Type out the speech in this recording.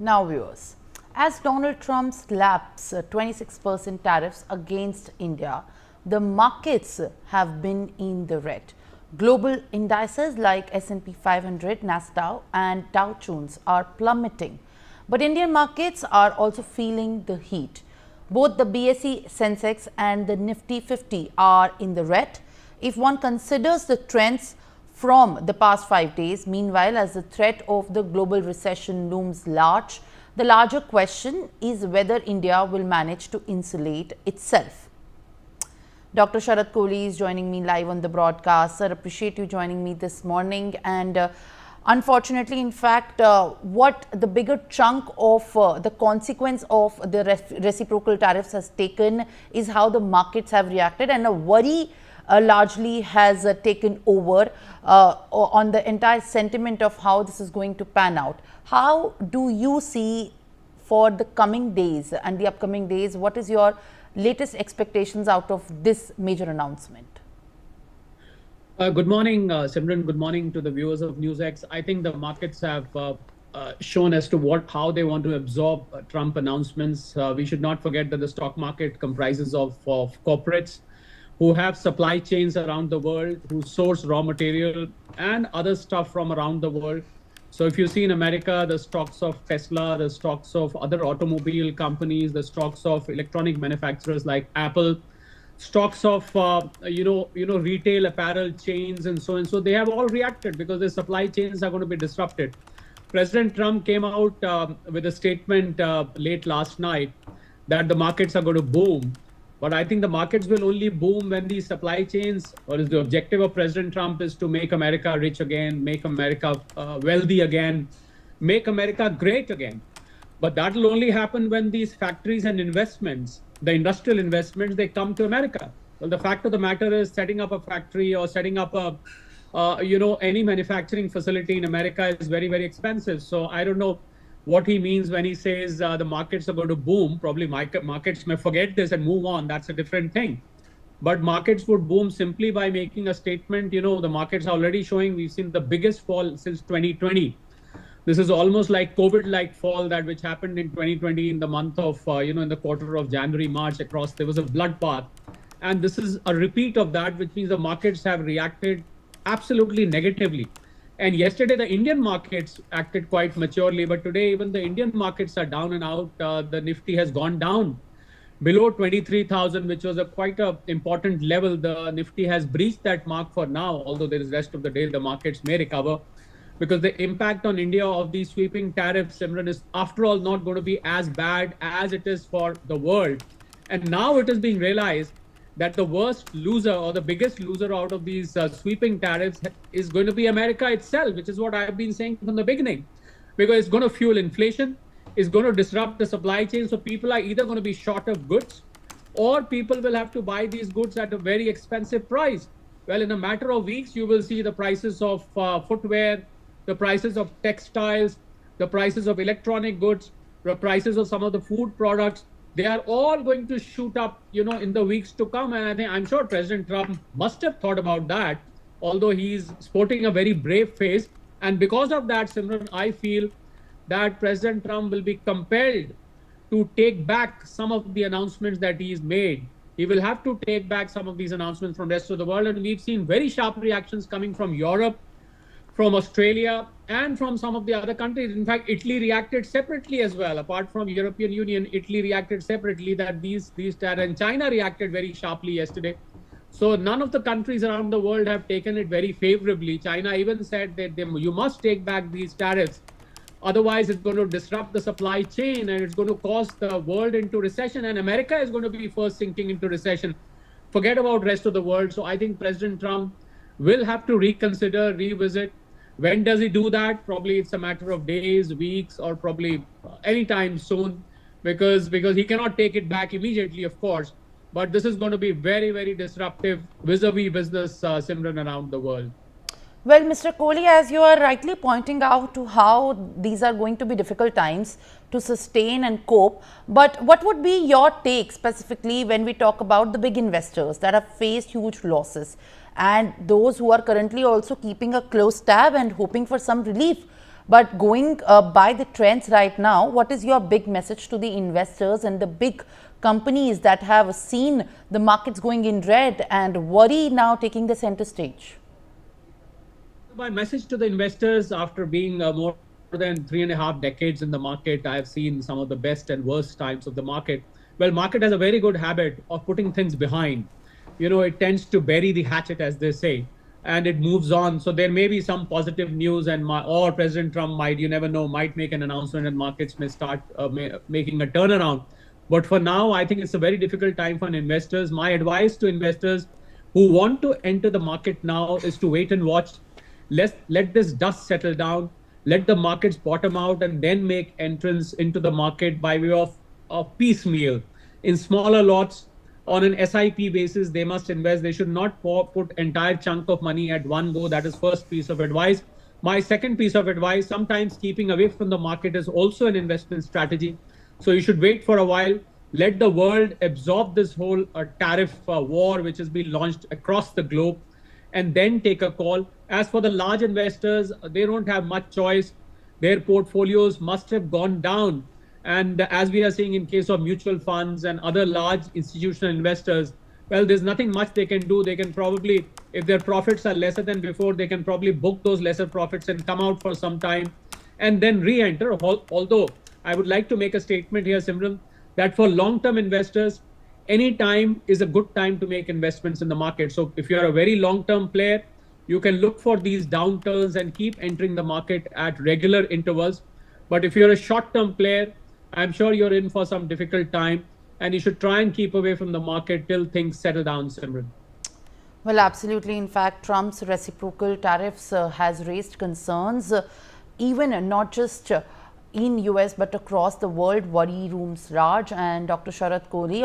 Now viewers, as Donald Trump slaps 26% tariffs against India, the markets have been in the red. Global indices like S&P 500, NASDAQ and Dow Jones are plummeting. But Indian markets are also feeling the heat. Both the BSE Sensex and the Nifty 50 are in the red. If one considers the trends from the past 5 days, meanwhile, as the threat of the global recession looms large, the larger question is whether India will manage to insulate itself. Dr. Sharat Kohli is joining me live on the broadcast. Sir, appreciate you joining me this morning. And unfortunately, in fact, what the bigger chunk of the consequence of the reciprocal tariffs has taken is how the markets have reacted, and a worry largely has taken over on the entire sentiment of how this is going to pan out. How do you see for the coming days and the upcoming days? What is your latest expectations out of this major announcement? Good morning, Simran. Good morning to the viewers of NewsX. I think the markets have shown as to how they want to absorb Trump announcements. We should not forget that the stock market comprises of corporates who have supply chains around the world, who source raw material and other stuff from around the world. So if you see in America, the stocks of Tesla, the stocks of other automobile companies, the stocks of electronic manufacturers like Apple, stocks of retail apparel chains and so on. So they have all reacted because the supply chains are going to be disrupted. President Trump came out with a statement late last night that the markets are going to boom. But I think the markets will only boom when these supply chains, or is the objective of President Trump is to make America rich again, make America wealthy again, make America great again. But that will only happen when these factories and investments, the industrial investments, they come to America. Well, the fact of the matter is setting up a factory or setting up any manufacturing facility in America is very, very expensive. So I don't know what he means when he says the markets are going to boom. Probably markets may forget this and move on. That's a different thing. But markets would boom simply by making a statement. The markets are already showing, we've seen the biggest fall since 2020. This is almost like COVID-like fall which happened in 2020 in the month of, in the quarter of January, March across. There was a bloodbath. And this is a repeat of that, which means the markets have reacted absolutely negatively. And yesterday, the Indian markets acted quite maturely, but today even the Indian markets are down and out. The Nifty has gone down below 23,000, which was quite an important level. The Nifty has breached that mark for now, although there is rest of the day, the markets may recover because the impact on India of these sweeping tariffs, Simran, is after all not going to be as bad as it is for the world. And now it is being realized that the worst loser or the biggest loser out of these sweeping tariffs is going to be America itself, which is what I've been saying from the beginning, because it's going to fuel inflation, it's going to disrupt the supply chain. So people are either going to be short of goods or people will have to buy these goods at a very expensive price. Well, in a matter of weeks, you will see the prices of footwear, the prices of textiles, the prices of electronic goods, the prices of some of the food products. They are all going to shoot up, in the weeks to come. And I'm sure President Trump must have thought about that, although he's sporting a very brave face. And because of that, Simran, I feel that President Trump will be compelled to take back some of the announcements that he's made. He will have to take back some of these announcements from the rest of the world. And we've seen very sharp reactions coming from Europe, from Australia, and from some of the other countries. In fact, Italy reacted separately as well. Apart from European Union, Italy reacted separately, and China reacted very sharply yesterday. So none of the countries around the world have taken it very favorably. China even said that you must take back these tariffs. Otherwise, it's going to disrupt the supply chain and it's going to cause the world into recession. And America is going to be first sinking into recession. Forget about the rest of the world. So I think President Trump will have to reconsider, revisit. When does he do that? Probably it's a matter of days, weeks, or probably anytime soon, because he cannot take it back immediately, of course. But this is going to be very, very disruptive vis-a-vis business, Simran, around the world. Well, Mr. Kohli, as you are rightly pointing out to how these are going to be difficult times to sustain and cope, but what would be your take specifically when we talk about the big investors that have faced huge losses and those who are currently also keeping a close tab and hoping for some relief But going by the trends right now, what is your big message to the investors and the big companies that have seen the markets going in red and worry now taking the center stage? My message to the investors, after being more than 3.5 decades in the market, I have seen some of the best and worst times of the market. Well, market has a very good habit of putting things behind. It tends to bury the hatchet, as they say, and it moves on. So there may be some positive news, or President Trump might, you never know, might make an announcement, and markets may start making a turnaround. But for now, I think it's a very difficult time for investors. My advice to investors who want to enter the market now is to wait and watch. Let this dust settle down, let the markets bottom out, and then make entrance into the market by way of piecemeal in smaller lots on an SIP basis. They must invest. They should not put entire chunk of money at one go. That is first piece of advice. My second piece of advice, sometimes keeping away from the market is also an investment strategy. So you should wait for a while. Let the world absorb this whole tariff war, which has been launched across the globe, and then take a call. As for the large investors, they don't have much choice. Their portfolios must have gone down. And as we are seeing in case of mutual funds and other large institutional investors, well, there's nothing much they can do. They can probably, if their profits are lesser than before, they can probably book those lesser profits and come out for some time and then re-enter. Although I would like to make a statement here, Simran, that for long-term investors, any time is a good time to make investments in the market. So if you're a very long-term player, you can look for these downturns and keep entering the market at regular intervals. But if you're a short-term player, I'm sure you're in for some difficult time, and you should try and keep away from the market till things settle down, Simran. Well, absolutely. In fact, Trump's reciprocal tariffs has raised concerns, even not just in US but across the world. Worry rooms large. And Dr. Sharat Kohli